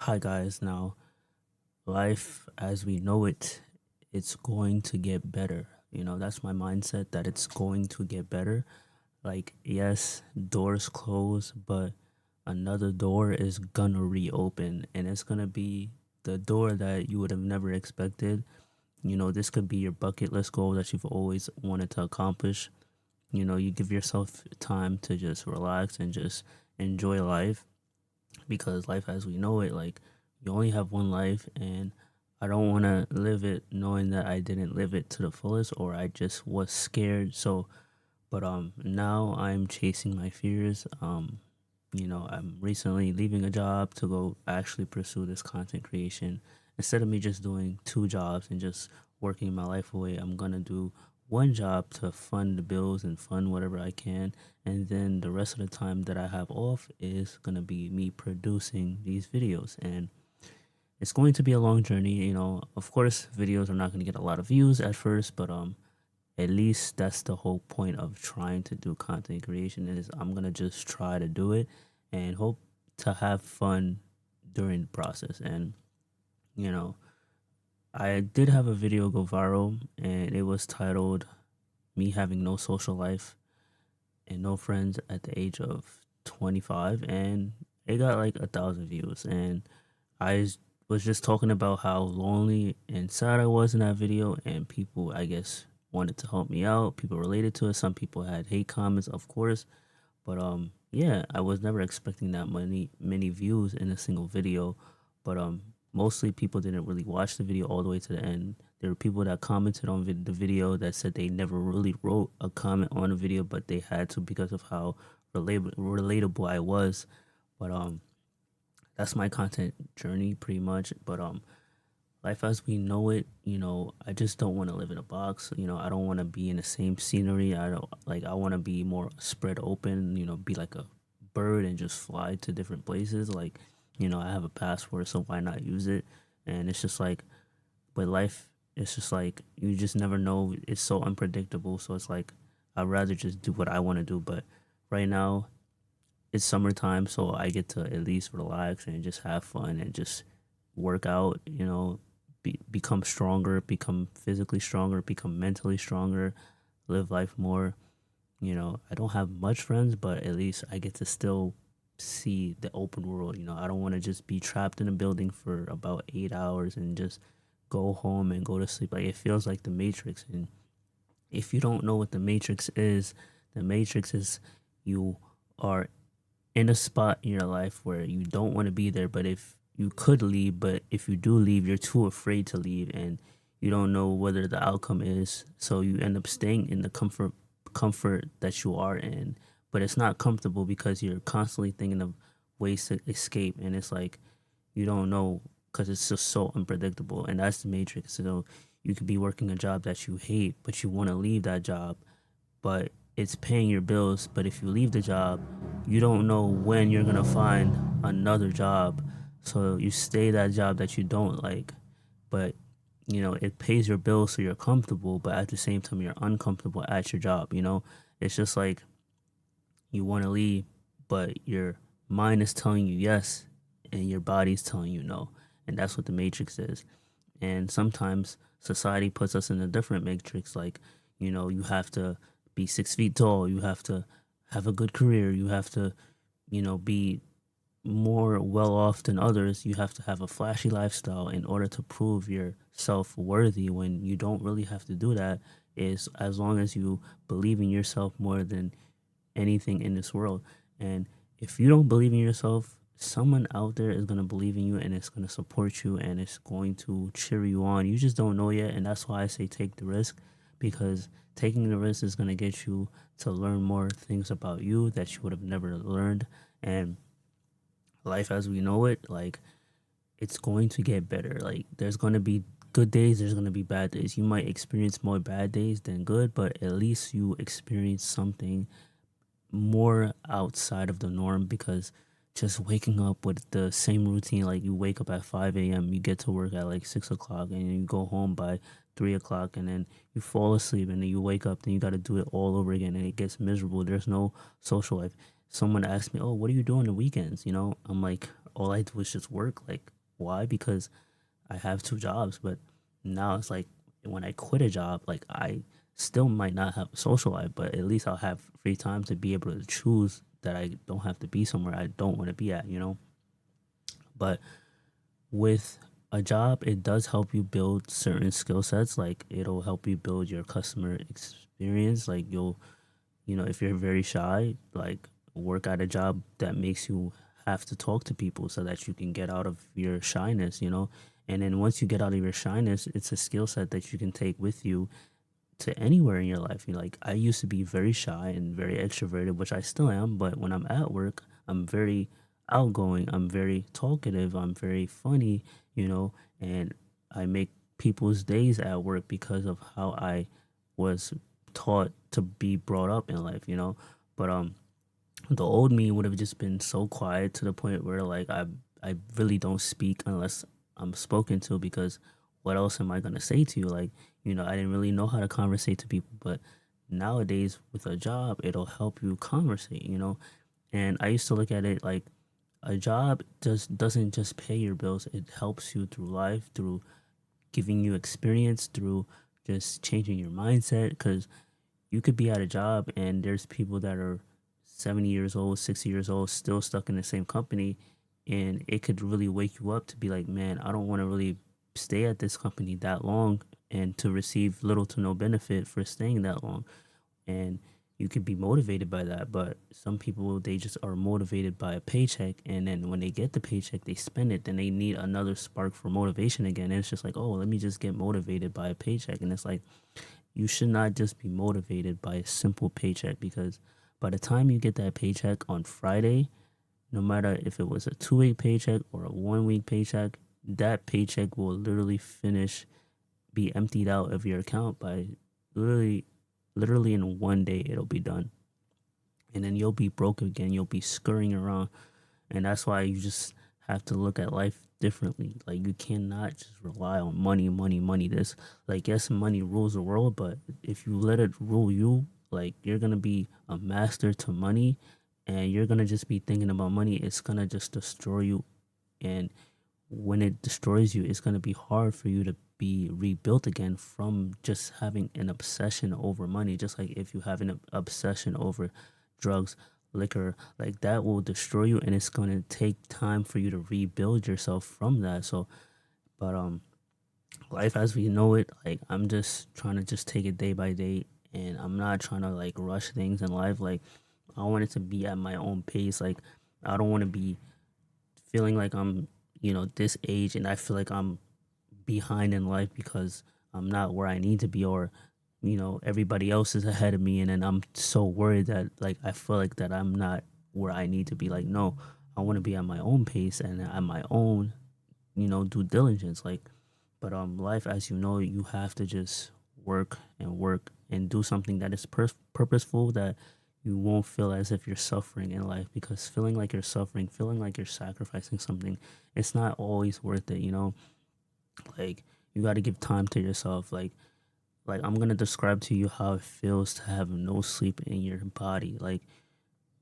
Hi guys, now life as we know it, it's going to get better. That's my mindset that it's going to get better. Like, yes, doors close, but another door is gonna reopen and it's gonna be the door that you would have never expected. This could be your bucket list goal that you've always wanted to accomplish. You give yourself time to just relax and just enjoy life because life as we know it, like you only have one life and I don't want to live it knowing that I didn't live it to the fullest or I just was scared. So, but now I'm chasing my fears. I'm recently leaving a job to go actually pursue this content creation. Instead of me just doing two jobs and just working my life away, I'm gonna do one job to fund the bills and fund whatever I can. And then the rest of the time that I have off is gonna be me producing these videos. And it's going to be a long journey. Of course, videos are not gonna get a lot of views at first, but at least that's the whole point of trying to do content creation is I'm gonna just try to do it and hope to have fun during the process. And you know, I did have a video go viral and it was titled Me Having No Social Life and No Friends at the Age of 25, and it got like 1,000 views. And was just talking about how lonely and sad I was in that video, and people, I guess, wanted to help me out. People related to it. Some people had hate comments, of course, but yeah, I was never expecting that many views in a single video. But mostly people didn't really watch the video all the way to the end. There were people that commented on the video that said they never really wrote a comment on a video, but they had to because of how relatable I was. But that's my content journey pretty much. But life as we know it, I just don't want to live in a box. I don't want to be in the same scenery. I don't like I want to be more spread open, be like a bird and just fly to different places. Like, I have a passport, so why not use it? And it's just like, but life, it's just like you just never know. It's so unpredictable. So it's like I'd rather just do what I want to do. But right now it's summertime, so I get to at least relax and just have fun and just work out, become stronger, become physically stronger, become mentally stronger, live life more. I don't have much friends, but at least I get to still see the open world. I don't want to just be trapped in a building for about 8 hours and just go home and go to sleep. Like, it feels like the Matrix. And if you don't know what the Matrix is you are in a spot in your life where you don't want to be there, but if you could leave, but if you do leave, you're too afraid to leave and you don't know whether the outcome is. So you end up staying in the comfort that you are in. But it's not comfortable because you're constantly thinking of ways to escape, and it's like you don't know because it's just so unpredictable. And that's the Matrix. So you could be working a job that you hate, but you want to leave that job, but it's paying your bills. But if you leave the job, you don't know when you're gonna find another job. So you stay that job that you don't like, but it pays your bills, so you're comfortable, but at the same time you're uncomfortable at your job. It's just like you want to leave, but your mind is telling you yes, and your body's telling you no, and that's what the Matrix is. And sometimes society puts us in a different matrix, like you have to be 6 feet tall, you have to have a good career, you have to be more well off than others, you have to have a flashy lifestyle in order to prove yourself worthy, when you don't really have to do that. Is as long as you believe in yourself more than anything in this world. And if you don't believe in yourself, someone out there is going to believe in you and it's going to support you and it's going to cheer you on. You just don't know yet. And that's why I say take the risk, because taking the risk is going to get you to learn more things about you that you would have never learned. And life as we know it, like, it's going to get better. Like, there's going to be good days, there's going to be bad days. You might experience more bad days than good, but at least you experience something more outside of the norm, because just waking up with the same routine, like you wake up at 5 a.m., you get to work at like 6 o'clock, and you go home by 3 o'clock, and then you fall asleep, and then you wake up, then you got to do it all over again, and it gets miserable. There's no social life. Someone asked me, "Oh, what do you do on the weekends?" I'm like, all I do is just work. Like, Why? Because I have two jobs, but now it's like when I quit a job, like I still might not have a social life, but at least I'll have free time to be able to choose that I don't have to be somewhere I don't want to be at, you know? But with a job, it does help you build certain skill sets. Like it'll help you build your customer experience. Like you'll, if you're very shy, like work at a job that makes you have to talk to people so that you can get out of your shyness. And then once you get out of your shyness, it's a skill set that you can take with you to anywhere in your life. Like I used to be very shy and very extroverted, which I still am, but when I'm at work, I'm very outgoing, I'm very talkative, I'm very funny, and I make people's days at work because of how I was taught to be brought up in life. But the old me would have just been so quiet to the point where like I really don't speak unless I'm spoken to, because what else am I gonna say to you? Like, I didn't really know how to conversate to people, but nowadays with a job, it'll help you conversate. And I used to look at it like a job just doesn't just pay your bills, it helps you through life, through giving you experience, through just changing your mindset. Because you could be at a job and there's people that are 70 years old, 60 years old, still stuck in the same company. And it could really wake you up to be like, man, I don't want to really stay at this company that long and to receive little to no benefit for staying that long. And you could be motivated by that, but some people, they just are motivated by a paycheck, and then when they get the paycheck they spend it, then they need another spark for motivation again, and it's just like, oh, let me just get motivated by a paycheck. And it's like, you should not just be motivated by a simple paycheck, because by the time you get that paycheck on Friday, no matter if it was a 2 week paycheck or a 1 week paycheck, that paycheck will literally be emptied out of your account by literally, literally in one day, it'll be done. And then you'll be broke again. You'll be scurrying around. And that's why you just have to look at life differently. Like you cannot just rely on money, money, money. This, like, yes, money rules the world, but if you let it rule you, like you're gonna be a master to money, and you're gonna just be thinking about money. It's gonna just destroy you, and when it destroys you, it's gonna be hard for you to be rebuilt again from just having an obsession over money. Just like if you have an obsession over drugs, liquor, like that will destroy you, and it's gonna take time for you to rebuild yourself from that. So, but life as we know it, like I'm just trying to just take it day by day, and I'm not trying to like rush things in life. Like I want it to be at my own pace. Like I don't want to be feeling like I'm this age and I feel like I'm behind in life because I'm not where I need to be, or everybody else is ahead of me, and then I'm so worried that like I feel like that I'm not where I need to be. Like no, I want to be at my own pace and at my own due diligence. Like, but life as you know, you have to just work and do something that is purposeful, that you won't feel as if you're suffering in life, because feeling like you're suffering, feeling like you're sacrificing something, it's not always worth it. Like you got to give time to yourself. Like I'm gonna describe to you how it feels to have no sleep in your body. Like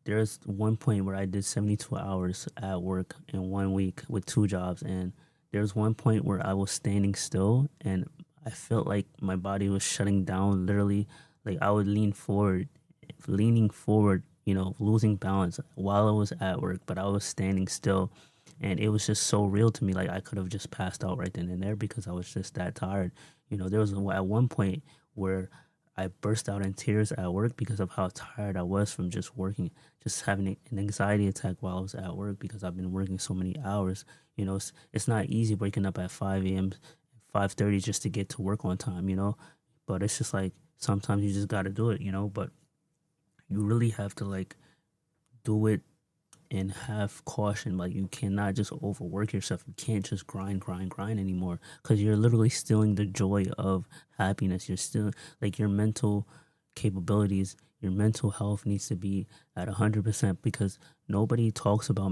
there's one point where I did 72 hours at work in 1 week with two jobs, and there's one point where I was standing still and I felt like my body was shutting down literally. Like I would leaning forward, losing balance while I was at work, but I was standing still. And it was just so real to me. Like I could have just passed out right then and there because I was just that tired. There was at one point where I burst out in tears at work because of how tired I was from just working, just having an anxiety attack while I was at work because I've been working so many hours. It's not easy waking up at 5 a.m., 5:30 just to get to work on time. But it's just like sometimes you just got to do it. But you really have to like do it and have caution. Like you cannot just overwork yourself. You can't just grind, grind, grind anymore, because you're literally stealing the joy of happiness. You're still like your mental capabilities, your mental health needs to be at 100%, because nobody talks about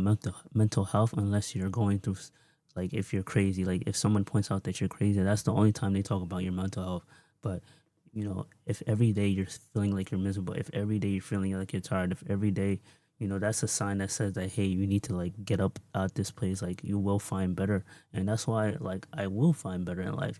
mental health unless you're going through like if you're crazy. Like if someone points out that you're crazy, that's the only time they talk about your mental health. But if every day you're feeling like you're miserable, if every day you're feeling like you're tired, if every day that's a sign that says that, hey, you need to like get up out this place. Like you will find better. And that's why like I will find better in life.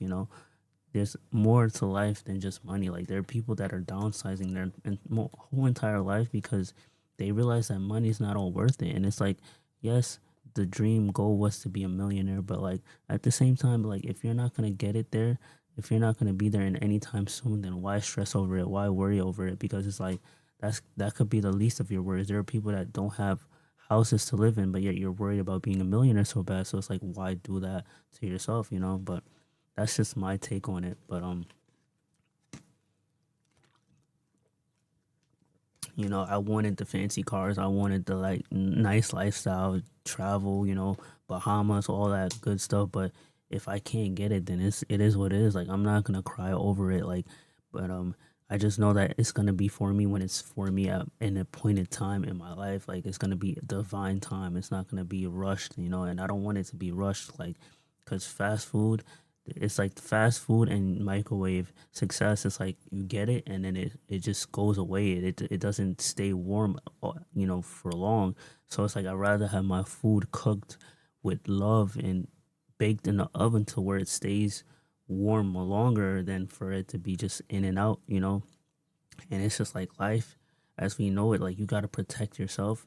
There's more to life than just money. Like there are people that are downsizing their whole entire life because they realize that money's not all worth it. And it's like, yes, the dream goal was to be a millionaire, but like at the same time, like if you're not gonna get it there, if you're not gonna be there in any time soon, then why stress over it? Why worry over it? Because it's like that could be the least of your worries. There are people that don't have houses to live in, but yet you're worried about being a millionaire so bad. So it's like, why do that to yourself? But that's just my take on it. But I wanted the fancy cars. I wanted the like nice lifestyle, travel, Bahamas, all that good stuff. But if I can't get it, then it is what it is. Like I'm not gonna cry over it. Like, but I just know that it's gonna be for me when it's for me at in a point in time in my life. Like it's gonna be a divine time. It's not gonna be rushed. And I don't want it to be rushed. Like, cause fast food, it's like fast food and microwave success. It's like you get it and then it just goes away. It doesn't stay warm, for long. So it's like I'd rather have my food cooked with love and baked in the oven to where it stays warm longer than for it to be just in and out. And it's just like life as we know it. Like you got to protect yourself.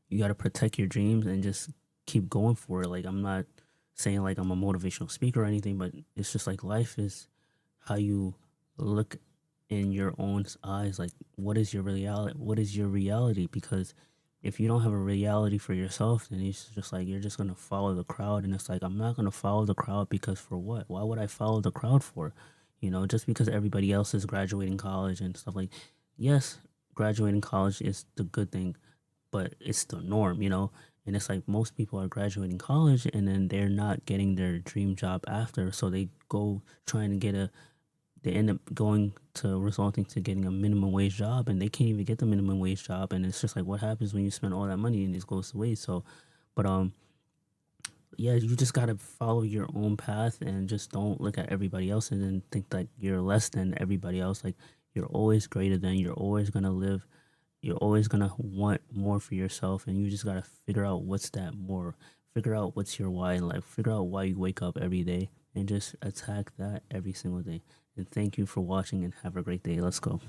You got to protect your dreams and just keep going for it. Like I'm not saying like I'm a motivational speaker or anything, but it's just like life is how you look in your own eyes. Like what is your reality? What is your reality? Because if you don't have a reality for yourself, then it's just like you're just gonna follow the crowd, and it's like I'm not gonna follow the crowd because for what? Why would I follow the crowd for? Just because everybody else is graduating college and stuff like, yes, graduating college is the good thing, but it's the norm. And it's like most people are graduating college and then they're not getting their dream job after, so they go trying to get a they end up going to resulting to getting a minimum wage job, and they can't even get the minimum wage job. And it's just like what happens when you spend all that money and it goes to waste. So but yeah, you just gotta follow your own path and just don't look at everybody else and then think that you're less than everybody else. Like you're always greater than, you're always gonna live, you're always gonna want more for yourself, and you just gotta figure out what's that more. Figure out what's your why in life. Figure out why you wake up every day and just attack that every single day. And thank you for watching and have a great day. Let's go.